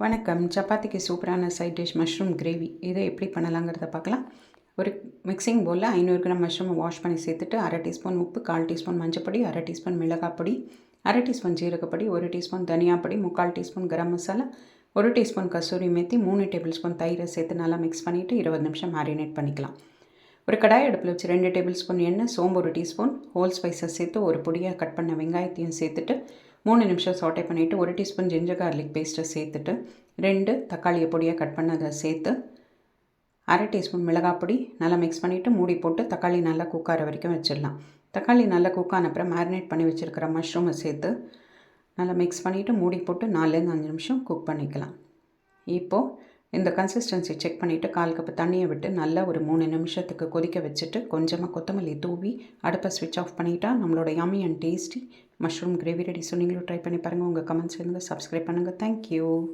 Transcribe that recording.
வணக்கம். சப்பாத்திக்கு சூப்பரான சைட் டிஷ் மஷ்ரூம் கிரேவி. இதை எப்படி பண்ணலாங்கிறத பார்க்கலாம். ஒரு மிக்சிங் பவுலில் 500 கிராம் மஷ்ரூமை வாஷ் பண்ணி சேர்த்துட்டு 1/2 டீஸ்பூன் உப்பு, 1/4 டீஸ்பூன் மஞ்சப்பொடி, 1/2 டீஸ்பூன் மிளகாப்பொடி, 1/2 டீஸ்பூன் ஜீரகப்பொடி, 1 டீஸ்பூன் தனியாப்பொடி, 3/4 teaspoon garam masala, 1 teaspoon kasuri methi, 3 tablespoon தயிரை சேர்த்து நல்லா மிக்ஸ் பண்ணிவிட்டு 20 நிமிஷம் மேரினேட் பண்ணிக்கலாம். ஒரு கடாய் அடுப்பில் வச்சு 2 டேபிள் ஸ்பூன் எண்ணெய், சோம்பு 1 டீஸ்பூன், ஹோல் ஸ்பைசஸ் சேர்த்து ஒரு பொடியாக கட் பண்ண வெங்காயத்தையும் சேர்த்துட்டு 3 நிமிஷம் சாட்டே பண்ணிவிட்டு 1 டீஸ்பூன் ஜிஞ்சர் கார்லிக் பேஸ்ட்டை சேர்த்துட்டு 2 தக்காளியை பொடியாக கட் பண்ணதை சேர்த்து 1/2 டீஸ்பூன் மிளகாப்பொடி நல்லா மிக்ஸ் பண்ணிவிட்டு மூடி போட்டு தக்காளி நல்லா குக்கார வரைக்கும் வச்சிடலாம். தக்காளி நல்லா குக்கான அப்புறம் மேரினேட் பண்ணி வச்சுருக்கிற மஷ்ரூமை சேர்த்து நல்லா மிக்ஸ் பண்ணிவிட்டு மூடி போட்டு 4-5 நிமிஷம் குக் பண்ணிக்கலாம். இப்போது இந்த கன்சிஸ்டன்சி செக் பண்ணிவிட்டு 1/4 கப்பு தண்ணியை விட்டு நல்லா ஒரு 3 நிமிஷத்துக்கு கொதிக்க வச்சுட்டு கொஞ்சமாக கொத்தமல்லி தூவி அடுப்பை ஸ்விட்ச் ஆஃப் பண்ணிட்டா நம்மளோட yummy and tasty mushroom gravy ready. So நீங்களும் ட்ரை பண்ணி பாருங்கள். உங்கள் கமெண்ட்ஸ் வந்து சப்ஸ்கிரைப் பண்ணுங்கள். தேங்க்யூ.